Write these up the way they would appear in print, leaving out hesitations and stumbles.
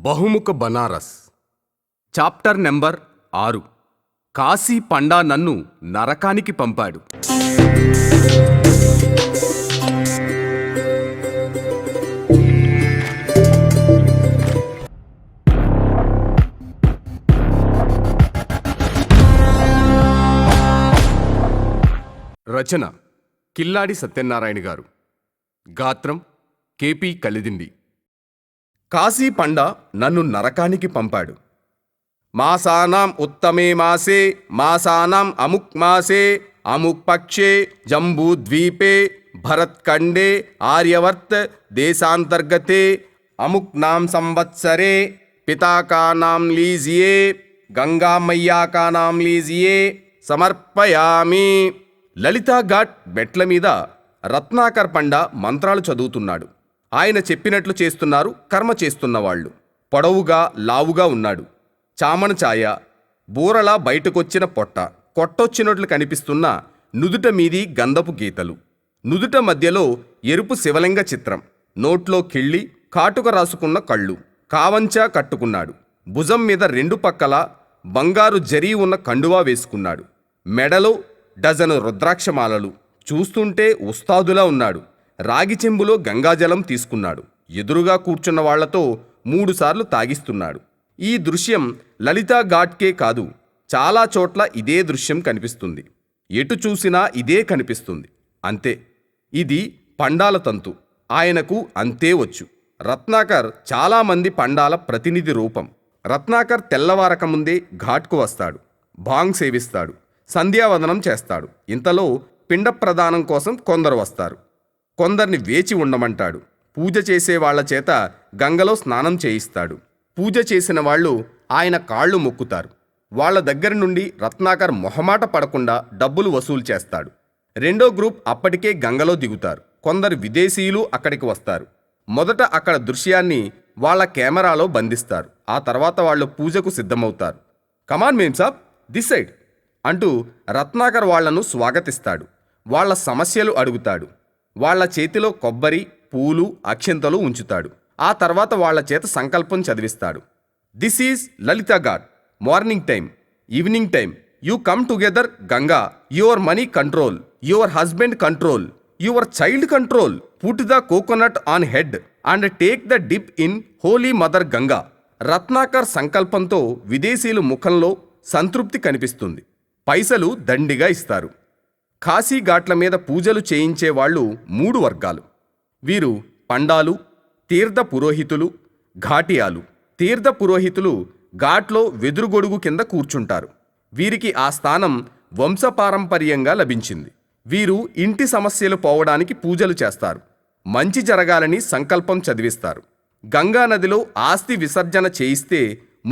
బహుముఖ Banaras chapter number 6 Kashi Panda నన్ను నరకానికి పంపాడు. రచన కిల్లాడి సత్యనారాయణ గారు. గాత్రం కేపీ కలిదిండి. కాశీ పండా నన్ను నరకానికి పంపాడు. మాసానాం ఉత్తమే మాసే మాసానాం అముక్ మాసే అముక్ పక్షే జంబూద్వీపే భరత్ఖండే ఆర్యవర్త్ దేశాంతర్గతే అముక్ నాం సంవత్సరే పితాకానాం లీజియే గంగామయ్యాకానాం లీజియే సమర్పయామి. లలితా ఘాట్ మెట్ల మీద రత్నాకర్ పండా మంత్రాలు చదువుతున్నాడు. ఆయన చెప్పినట్లు చేస్తున్నారు కర్మ చేస్తున్నవాళ్లు. పొడవుగా లావుగా ఉన్నాడు. చామన ఛాయ, బూరలా బయటకొచ్చిన పొట్ట, కొట్టొచ్చినట్లు కనిపిస్తున్న నుదుట మీది గంధపు గీతలు, నుదుట మధ్యలో ఎరుపు శివలింగ చిత్రం, నోట్లో కిళ్ళి కాటుక రాసుకున్న కళ్ళు, కావంచా కట్టుకున్నాడు. భుజం మీద రెండు పక్కల బంగారు జరీ ఉన్న కండువా వేసుకున్నాడు. మెడలో డజను రుద్రాక్షమాలలు. చూస్తుంటే ఉస్తాదులా ఉన్నాడు. రాగి చెంబులో గంగాజలం తీసుకున్నాడు. ఎదురుగా కూర్చున్న వాళ్లతో 3 సార్లు తాగిస్తున్నాడు. ఈ దృశ్యం లలితా ఘాట్కే కాదు, చాలా చోట్ల ఇదే దృశ్యం కనిపిస్తుంది. ఎటు చూసినా ఇదే కనిపిస్తుంది. అంతే, ఇది పండాల తంతు. ఆయనకు అంతే వచ్చు. రత్నాకర్ చాలామంది పండాల ప్రతినిధి రూపం. రత్నాకర్ తెల్లవారకముందే ఘాట్కు వస్తాడు. భాంగ్ సేవిస్తాడు. సంధ్యావందనం చేస్తాడు. ఇంతలో పిండ ప్రదానం కోసం కొందరు వస్తారు. కొందరిని వేచి ఉండమంటాడు. పూజ చేసే వాళ్ల చేత గంగలో స్నానం చేయిస్తాడు. పూజ చేసిన వాళ్ళు ఆయన కాళ్ళు మొక్కుతారు. వాళ్ల దగ్గర నుండి రత్నాకర్ మొహమాట పడకుండా డబ్బులు వసూలు చేస్తాడు. రెండో గ్రూప్ అప్పటికే గంగలో దిగుతారు. కొందరు విదేశీయులు అక్కడికి వస్తారు. మొదట అక్కడ దృశ్యాన్ని వాళ్ల కెమెరాలో బంధిస్తారు. ఆ తర్వాత వాళ్ళు పూజకు సిద్ధమవుతారు. కమాన్ మేం సాబ్, దిస్ సైడ్ అంటూ రత్నాకర్ వాళ్లను స్వాగతిస్తాడు. వాళ్ల సమస్యలు అడుగుతాడు. వాళ్ల చేతిలో కొబ్బరి, పూలు, అక్షింతలు ఉంచుతాడు. ఆ తర్వాత వాళ్ల చేత సంకల్పం చదివిస్తాడు. This is Lalita Ghat. Morning time, evening time, you come together Ganga, your money control, your husband control, your child control, put the coconut on head and take the dip in holy mother Ganga. Ratnakar సంకల్పంతో విదేశీయుల ముఖంలో సంతృప్తి కనిపిస్తుంది. పైసలు దండిగా ఇస్తారు. కాశీ ఘాట్ల మీద పూజలు చేయించేవాళ్లు 3 వర్గాలు. వీరు పండాలు, తీర్థ పురోహితులు, ఘాటియాలు. తీర్థ పురోహితులు ఘాట్లో వెదురుగొడుగు కింద కూర్చుంటారు. వీరికి ఆ స్థానం వంశపారంపర్యంగా లభించింది. వీరు ఇంటి సమస్యలు పోవడానికి పూజలు చేస్తారు. మంచి జరగాలని సంకల్పం చదివిస్తారు. గంగానదిలో ఆస్తి విసర్జన చేయిస్తే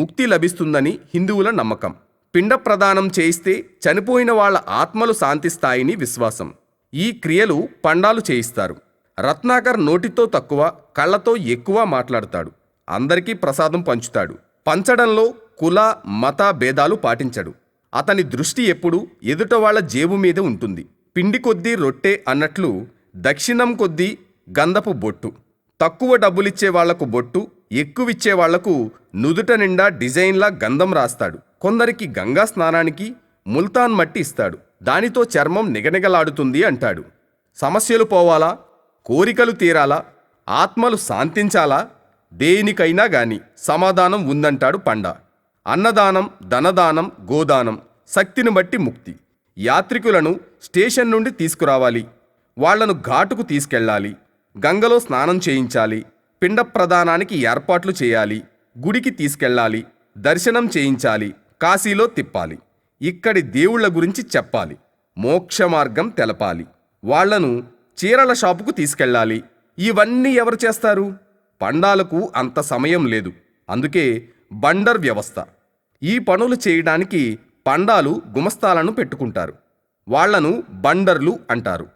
ముక్తి లభిస్తుందని హిందువుల నమ్మకం. పిండ ప్రదానం చేయిస్తే చనిపోయిన వాళ్ల ఆత్మలు శాంతిస్తాయని విశ్వాసం. ఈ క్రియలు పండాలు చేయిస్తారు. రత్నాకర్ నోటితో తక్కువ, కళ్ళతో ఎక్కువ మాట్లాడతాడు. అందరికీ ప్రసాదం పంచుతాడు. పంచడంలో కుల మత భేదాలు పాటించడు. అతని దృష్టి ఎప్పుడూ ఎదుటవాళ్ల జేబు మీద ఉంటుంది. పిండి కొద్దీ రొట్టె అన్నట్లు దక్షిణం కొద్దీ గంధపు బొట్టు. తక్కువ డబ్బులిచ్చే వాళ్లకు బొట్టు, ఎక్కువిచ్చే వాళ్లకు నుదుట నిండా డిజైన్లా గంధం రాస్తాడు. కొందరికి గంగా స్నానానికి ముల్తాన్ మట్టి ఇస్తాడు. దానితో చర్మం నిగనిగలాడుతుంది అంటాడు. సమస్యలు పోవాలా, కోరికలు తీరాలా, ఆత్మలు శాంతించాలా, దేనికైనా గాని సమాధానం ఉందంటాడు పండా. అన్నదానం, ధనదానం, గోదానం, శక్తిని బట్టి ముక్తి. యాత్రికులను స్టేషన్ నుండి తీసుకురావాలి. వాళ్లను ఘాటుకు తీసుకెళ్లాలి. గంగలో స్నానం చేయించాలి. పిండ ప్రదానానికి ఏర్పాట్లు చేయాలి. గుడికి తీసుకెళ్లాలి. దర్శనం చేయించాలి. కాశీలో తిప్పాలి. ఇక్కడి దేవుళ్ల గురించి చెప్పాలి. మోక్ష మార్గం తెలపాలి. వాళ్లను చీరల షాపుకు తీసుకెళ్లాలి. ఇవన్నీ ఎవరు చేస్తారు? పండాలకు అంత సమయం లేదు. అందుకే బండర్ వ్యవస్థ. ఈ పనులు చేయడానికి పండాలు గుమస్తాలను పెట్టుకుంటారు. వాళ్లను బండర్లు అంటారు.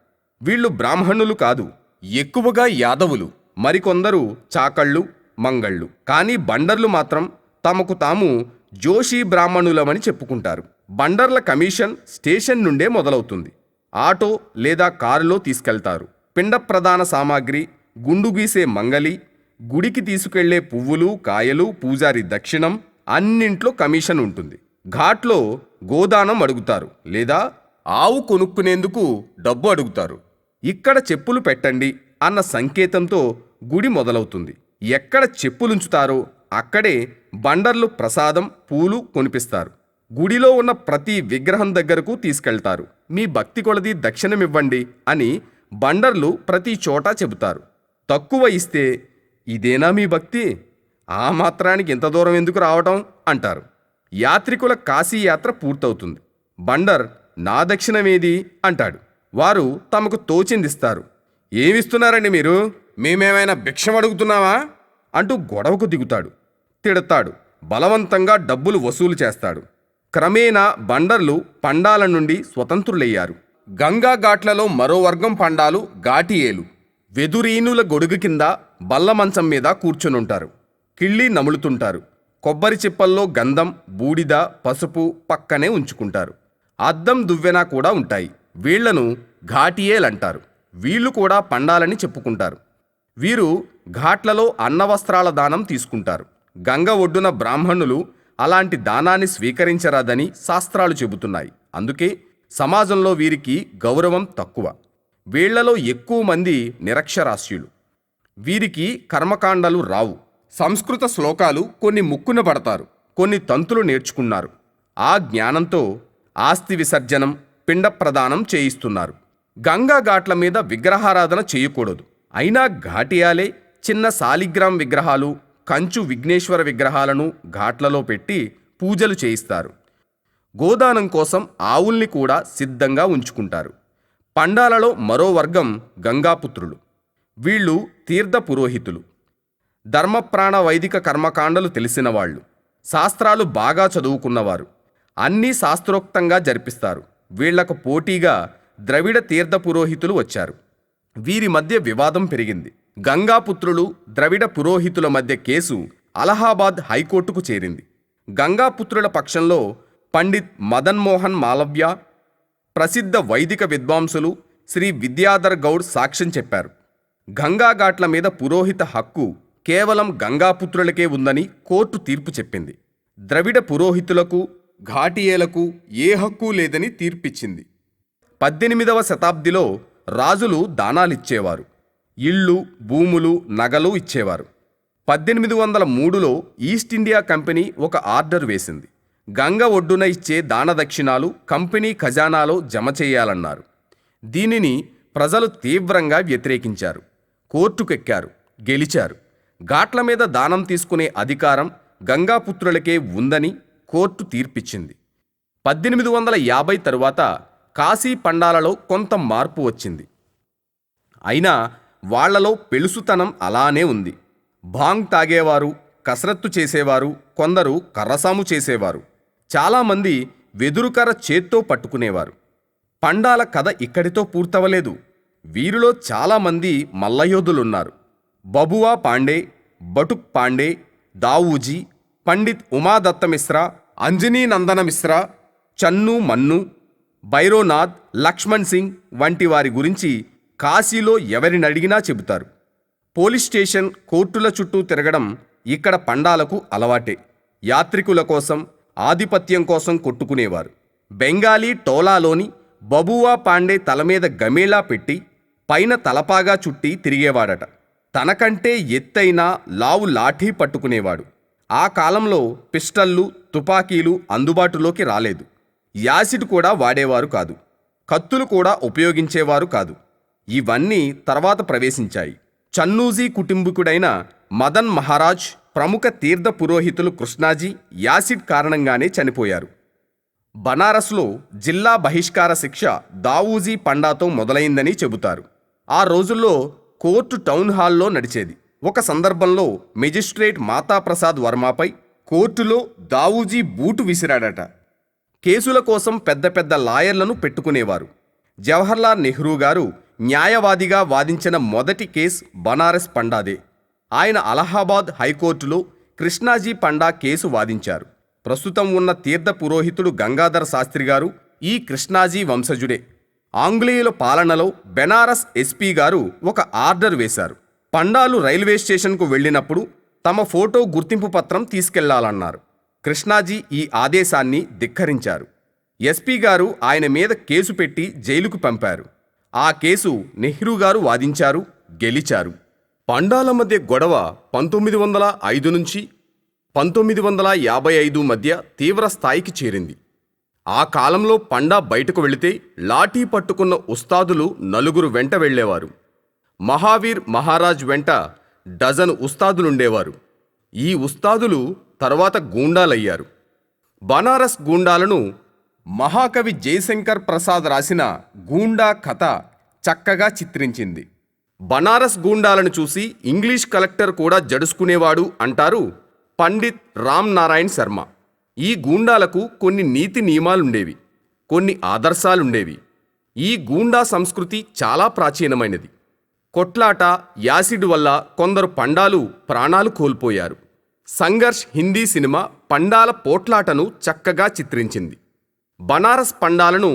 వీళ్ళు బ్రాహ్మణులు కాదు, ఎక్కువగా యాదవులు. మరికొందరు చాకళ్ళు, మంగళ్ళు. కానీ బండర్లు మాత్రం తమకు తాము జోషి బ్రాహ్మణులమని చెప్పుకుంటారు. బండర్ల కమిషన్ స్టేషన్ నుండే మొదలవుతుంది. ఆటో లేదా కారులో తీసుకెళ్తారు. పిండ ప్రదాన సామాగ్రి, గుండు గీసే మంగలి, గుడికి తీసుకెళ్లే పువ్వులు, కాయలు, పూజారి దక్షిణం అన్నింట్లో కమిషన్ ఉంటుంది. ఘాట్లో గోదానం అడుగుతారు లేదా ఆవు కొనుక్కునేందుకు డబ్బు అడుగుతారు. ఇక్కడ చెప్పులు పెట్టండి అన్న సంకేతంతో గుడి మొదలవుతుంది. ఎక్కడ చెప్పులుంచుతారో అక్కడే బండర్లు ప్రసాదం, పూలు కొనిపిస్తారు. గుడిలో ఉన్న ప్రతి విగ్రహం దగ్గరకు తీసుకెళ్తారు. మీ భక్తి కొలది దక్షిణమివ్వండి అని బండర్లు ప్రతి చోట చెబుతారు. తక్కువ ఇస్తే ఇదేనా మీ భక్తి, ఆ మాత్రానికి ఇంత దూరం ఎందుకు రావటం అంటారు. యాత్రికుల కాశీయాత్ర పూర్తవుతుంది. బండర్ నా దక్షిణమేది అంటాడు. వారు తమకు తోచిందిస్తారు. ఏమిస్తున్నారండి మీరు, మేమేమైనా భిక్షం అడుగుతున్నావా అంటూ గొడవకు దిగుతాడు. తిడతాడు. బలవంతంగా డబ్బులు వసూలు చేస్తాడు. క్రమేణా బండర్లు పండాల నుండి స్వతంత్రులయ్యారు. గంగా ఘాట్లలో మరో వర్గం పండాలు ఘాటియేలు. వెదురీనుల గొడుగు కింద బల్లమంచం మీద కూర్చునుంటారు. కిళ్ళి నములుతుంటారు. కొబ్బరి చిప్పల్లో గంధం, బూడిద, పసుపు పక్కనే ఉంచుకుంటారు. అద్దం, దువ్వెన కూడా ఉంటాయి. వీళ్లను ఘాటియేలంటారు. వీళ్ళు కూడా పండాలని చెప్పుకుంటారు. వీరు ఘాట్లలో అన్నవస్త్రాల దానం తీసుకుంటారు. గంగ ఒడ్డున బ్రాహ్మణులు అలాంటి దానాన్ని స్వీకరించరాదని శాస్త్రాలు చెబుతున్నాయి. అందుకే సమాజంలో వీరికి గౌరవం తక్కువ. వీళ్లలో ఎక్కువ మంది నిరక్షరాస్యులు. వీరికి కర్మకాండలు రావు. సంస్కృత శ్లోకాలు కొన్ని ముక్కున పడతారు, కొన్ని తంతులు నేర్చుకున్నారు. ఆ జ్ఞానంతో ఆస్తి విసర్జనం, పిండ ప్రదానం చేయిస్తున్నారు. గంగా ఘాట్ల మీద విగ్రహారాధన చేయకూడదు. అయినా ఘాటియాలే చిన్న సాలిగ్రామ్ విగ్రహాలు, కంచు విఘ్నేశ్వర విగ్రహాలను ఘాట్లలో పెట్టి పూజలు చేయిస్తారు. గోదానం కోసం ఆవుల్ని కూడా సిద్ధంగా ఉంచుకుంటారు. పండాలలో మరో వర్గం గంగాపుత్రులు. వీళ్ళు తీర్థ పురోహితులు. ధర్మప్రాణ వైదిక కర్మకాండలు తెలిసినవాళ్లు. శాస్త్రాలు బాగా చదువుకున్నవారు. అన్నీ శాస్త్రోక్తంగా జరిపిస్తారు. వీళ్లకు పోటీగా ద్రవిడ తీర్థ పురోహితులు వచ్చారు. వీరి మధ్య వివాదం పెరిగింది. గంగాపుత్రులు, ద్రవిడ పురోహితుల మధ్య కేసు అలహాబాద్ హైకోర్టుకు చేరింది. గంగాపుత్రుల పక్షంలో పండిత్ మదన్ మోహన్ మాలవ్య, ప్రసిద్ధ వైదిక విద్వాంసులు శ్రీ విద్యాధర్ గౌడ్ సాక్ష్యం చెప్పారు. గంగాఘాట్ల మీద పురోహిత హక్కు కేవలం గంగాపుత్రులకే ఉందని కోర్టు తీర్పు చెప్పింది. ద్రవిడ పురోహితులకు, ఘాటియేలకు ఏ హక్కు లేదని తీర్పిచ్చింది. 18వ శతాబ్దిలో రాజులు దానాలిచ్చేవారు. ఇళ్ళు, భూములు, నగలు ఇచ్చేవారు. 1803లో ఈస్ట్ ఇండియా కంపెనీ ఒక ఆర్డర్ వేసింది. గంగ ఒడ్డున ఇచ్చే దాన దక్షిణాలు కంపెనీ ఖజానాలో జమ చేయాలన్నారు. దీనిని ప్రజలు తీవ్రంగా వ్యతిరేకించారు. కోర్టుకెక్కారు, గెలిచారు. ఘాట్ల మీద దానం తీసుకునే అధికారం గంగాపుత్రులకే ఉందని కోర్టు తీర్పిచ్చింది. 1850 తరువాత కాశీ పండాలలో కొంత మార్పు వచ్చింది. అయినా వాళ్లలో పెళుసుతనం అలానే ఉంది. భాంగ్ తాగేవారు, కసరత్తు చేసేవారు, కొందరు కర్రసాము చేసేవారు. చాలామంది వెదురుకర్ర చేత్తో పట్టుకునేవారు. పండాల కథ ఇక్కడితో పూర్తవలేదు. వీరిలో చాలామంది మల్లయోధులున్నారు. బబువా పాండే, బటుక్ పాండే, దావూజీ, పండిత్ ఉమాదత్త మిశ్రా, అంజనీ నందన మిశ్రా, చన్ను మన్ను, భైరోనాథ్, లక్ష్మణ్ సింగ్ వంటి వారి గురించి కాశీలో ఎవరినడిగినా చెబుతారు. పోలీస్ స్టేషన్, కోర్టుల చుట్టూ తిరగడం ఇక్కడ పండాలకు అలవాటే. యాత్రికుల కోసం, ఆధిపత్యం కోసం కొట్టుకునేవారు. బెంగాలీ టోలాలోని బబువా పాండే తల మీద గమేళా పెట్టి పైన తలపాగా చుట్టి తిరిగేవాడట. తనకంటే ఎత్తైన లావు లాఠీ పట్టుకునేవాడు. ఆ కాలంలో పిస్టళ్ళు, తుపాకీలు అందుబాటులోకి రాలేదు. యాసిడ్ కూడా వాడేవారు కాదు. కత్తులు కూడా ఉపయోగించేవారు కాదు. ఇవన్నీ తర్వాత ప్రవేశించాయి. చన్నూజీ కుటుంబీకుడైన మదన్ మహారాజ్, ప్రముఖ తీర్థ పురోహితులు కృష్ణాజీ యాసిడ్ కారణంగానే చనిపోయారు. బనారస్లో జిల్లా బహిష్కార శిక్ష దావూజీ పండాతో మొదలైందని చెబుతారు. ఆ రోజుల్లో కోర్టు టౌన్ హాల్లో నడిచేది. ఒక సందర్భంలో మెజిస్ట్రేట్ మాతాప్రసాద్ వర్మపై కోర్టులో దావూజీ బూటు విసిరాడట. కేసుల కోసం పెద్ద పెద్ద లాయర్లను పెట్టుకునేవారు. జవహర్లాల్ నెహ్రూ గారు న్యాయవాదిగా వాదించిన మొదటి కేసు బనారస్ పండాదే. ఆయన అలహాబాద్ హైకోర్టులో కృష్ణాజీ పండా కేసు వాదించారు. ప్రస్తుతం ఉన్న తీర్థ పురోహితుడు గంగాధర శాస్త్రి గారు ఈ కృష్ణాజీ వంశజుడే. ఆంగ్లేయుల పాలనలో బెనారస్ ఎస్పీ గారు ఒక ఆర్డర్ వేశారు. పండాలు రైల్వే స్టేషన్కు వెళ్ళినప్పుడు తమ ఫోటో గుర్తింపు పత్రం తీసుకెళ్లాలన్నారు. కృష్ణాజీ ఈ ఆదేశాన్ని ధిక్కరించారు. ఎస్పీ గారు ఆయన మీద కేసు పెట్టి జైలుకు పంపారు. ఆ కేసు నెహ్రూ గారు వాదించారు, గెలిచారు. పండాల మధ్య గొడవ 1905 నుంచి 1955 మధ్య తీవ్ర స్థాయికి చేరింది. ఆ కాలంలో పండా బయటకు వెళితే లాఠీ పట్టుకున్న ఉస్తాదులు 4 వెంట వెళ్లేవారు. మహావీర్ మహారాజ్ వెంట డజను ఉస్తాదులుండేవారు. ఈ ఉస్తాదులు తర్వాత గూండాలయ్యారు. బనారస్ గూండాలను మహాకవి జయశంకర్ ప్రసాద్ రాసిన గూండా కథ చక్కగా చిత్రించింది. బనారస్ గూండాలను చూసి ఇంగ్లీష్ కలెక్టర్ కూడా జడుసుకునేవాడు అంటారు పండిత్ రామ్ నారాయణ్ శర్మ. ఈ గూండాలకు కొన్ని నీతి నియమాలుండేవి, కొన్ని ఆదర్శాలుండేవి. ఈ గూండా సంస్కృతి చాలా ప్రాచీనమైనది. కొట్లాట, యాసిడ్ వల్ల కొందరు పండాలు ప్రాణాలు కోల్పోయారు. సంఘర్ష్ హిందీ సినిమా పండాల పోట్లాటను చక్కగా చిత్రించింది. బనారస్ పండాలను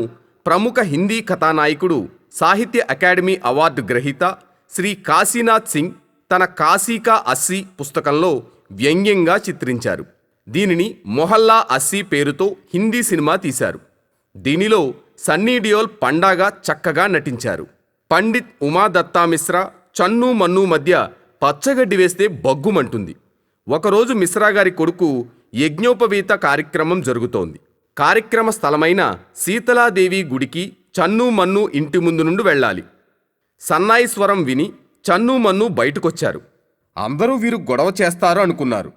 ప్రముఖ హిందీ కథానాయకుడు, సాహిత్య అకాడమీ అవార్డు గ్రహీత శ్రీ కాశీనాథ్ సింగ్ తన కాశీ కా అస్సీ పుస్తకంలో వ్యంగ్యంగా చిత్రించారు. దీనిని మొహల్లా అస్సీ పేరుతో హిందీ సినిమా తీశారు. దీనిలో సన్నీ డియోల్ పండాగా చక్కగా నటించారు. పండిత్ ఉమాదత్తా మిశ్రా చన్ను మన్ను మధ్య పచ్చగడ్డి వేస్తే బగ్గుమంటుంది. ఒకరోజు మిశ్రా గారి కొడుకు యజ్ఞోపవీత కార్యక్రమం జరుగుతోంది. కార్యక్రమ స్థలమైన శీతలాదేవి గుడికి చన్ను మన్ను ఇంటి ముందు నుండి వెళ్ళాలి. సన్నాయి స్వరం విని చన్ను మన్ను బయటకొచ్చారు. అందరూ వీరు గొడవ చేస్తారు అనుకున్నారు.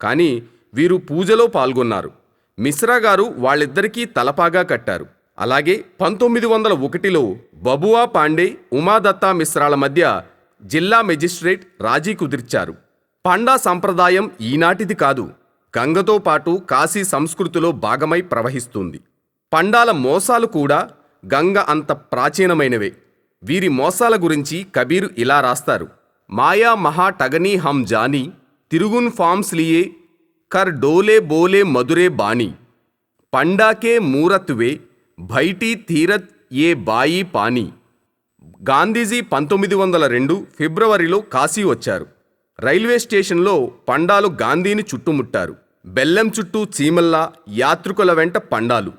కానీ వీరు పూజలో పాల్గొన్నారు. మిశ్రా గారు వాళ్ళిద్దరికీ తలపాగా కట్టారు. అలాగే 1901లో బబువా పాండే, ఉమాదత్తా మిశ్రాల మధ్య జిల్లా మెజిస్ట్రేట్ రాజీ కుదిర్చారు. పండా సంప్రదాయం ఈనాటిది కాదు, గంగతో పాటు కాశీ సంస్కృతిలో భాగమై ప్రవహిస్తుంది. పండాల మోసాలు కూడా గంగ అంత ప్రాచీనమైనవే. వీరి మోసాల గురించి కబీరు ఇలా రాస్తారు: మాయా మహా టగనీ హమ్ జానీ, తిరుగున్ ఫామ్స్ లియే కర్ డోలే బోలే మధురే బాణి, పండాకే మూరత్వే భైటీ తీరత్ ఏ బాయి పానీ. గాంధీజీ 1902 ఫిబ్రవరిలో కాశీ వచ్చారు. రైల్వే స్టేషన్లో పండాలు గాంధీని చుట్టుముట్టారు. బెల్లం చుట్టూ చీమల్లా యాత్రికుల వెంట పండాలు.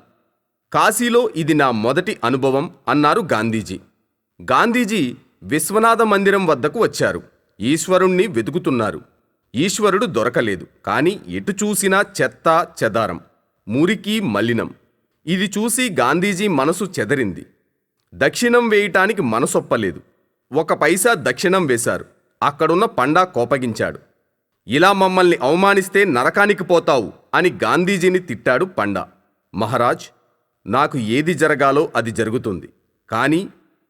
కాశీలో ఇది నా మొదటి అనుభవం అన్నారు గాంధీజీ. గాంధీజీ విశ్వనాథ మందిరం వద్దకు వచ్చారు. ఈశ్వరుణ్ణి వెతుకుతున్నారు. ఈశ్వరుడు దొరకలేదు. కానీ ఎటు చూసినా చెత్త చెదారం, మురికి మలినం. ఇది చూసి గాంధీజీ మనసు చెదరింది. దక్షిణం వేయటానికి మనసొప్పలేదు. 1 పైసా దక్షిణం వేశారు. అక్కడున్న పండా కోపగించాడు. ఇలా మమ్మల్ని అవమానిస్తే నరకానికి పోతావు అని గాంధీజీని తిట్టాడు పండా. మహారాజ్, నాకు ఏది జరగాలో అది జరుగుతుంది. కానీ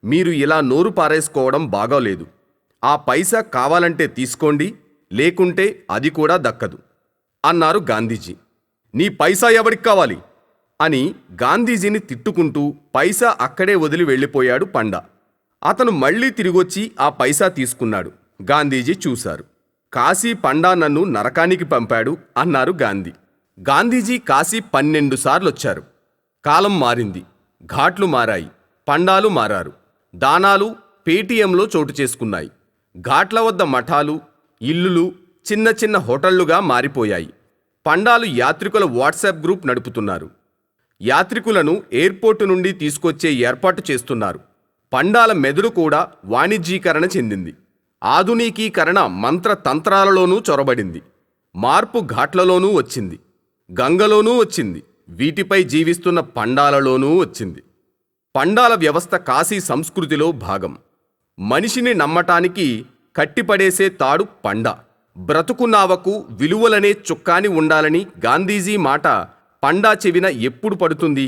మీరు ఇలా నోరు పారేసుకోవడం బాగోలేదు. ఆ పైసా కావాలంటే తీసుకోండి, లేకుంటే అది కూడా దక్కదు అన్నారు గాంధీజీ. నీ పైసా ఎవరికి కావాలి అని గాంధీజీని తిట్టుకుంటూ పైసా అక్కడే వదిలి వెళ్ళిపోయాడు పండా. అతను మళ్లీ తిరిగొచ్చి ఆ పైసా తీసుకున్నాడు. గాంధీజీ చూశారు. కాశీ పండా నన్ను నరకానికి పంపాడు అన్నారు గాంధీ. గాంధీజీ కాశీ 12 సార్లొచ్చారు. కాలం మారింది, ఘాట్లు మారాయి, పండాలు మారారు. దానాలు పేటీఎంలో చోటు చేసుకున్నాయి. ఘాట్ల వద్ద మఠాలు, ఇల్లులు చిన్న చిన్న హోటళ్లుగా మారిపోయాయి. పండాలు యాత్రికుల వాట్సాప్ గ్రూప్ నడుపుతున్నారు. యాత్రికులను ఎయిర్పోర్టు నుండి తీసుకొచ్చే ఏర్పాటు చేస్తున్నారు. పండాల మెదడు కూడా వాణిజ్యీకరణ చెందింది. ఆధునికీకరణ మంత్రతంత్రాలలోనూ చొరబడింది. మార్పు ఘాట్లలోనూ వచ్చింది, గంగలోనూ వచ్చింది, వీటిపై జీవిస్తున్న పండాలలోనూ వచ్చింది. పండాల వ్యవస్థ కాశీ సంస్కృతిలో భాగం. మనిషిని నమ్మటానికి కట్టిపడేసే తాడు పండా. బ్రతుకు నావకు విలువలనే చుక్కాని ఉండాలని గాంధీజీ మాట పండా చెవిన ఎప్పుడు పడుతుంది?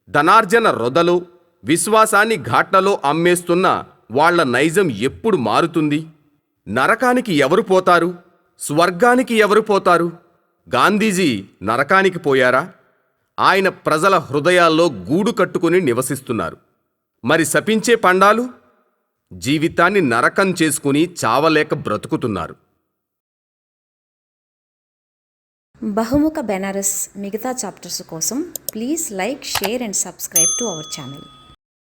ధనార్జన రొదలో, విశ్వాసాన్ని ఘాట్లలో అమ్మేస్తున్న వాళ్ల నైజం ఎప్పుడు మారుతుంది? నరకానికి ఎవరు పోతారు? స్వర్గానికి ఎవరు పోతారు? గాంధీజీ నరకానికి పోయారా? ఆయన ప్రజల హృదయాల్లో గూడు కట్టుకుని నివసిస్తున్నారు. మరి శపించే పండాలు జీవితాన్ని నరకం చేసుకుని చావలేక బ్రతుకుతున్నారు. బహుముఖ బెనారస్ మిగతా చాప్టర్స్ కోసం please like, share and subscribe to our channel.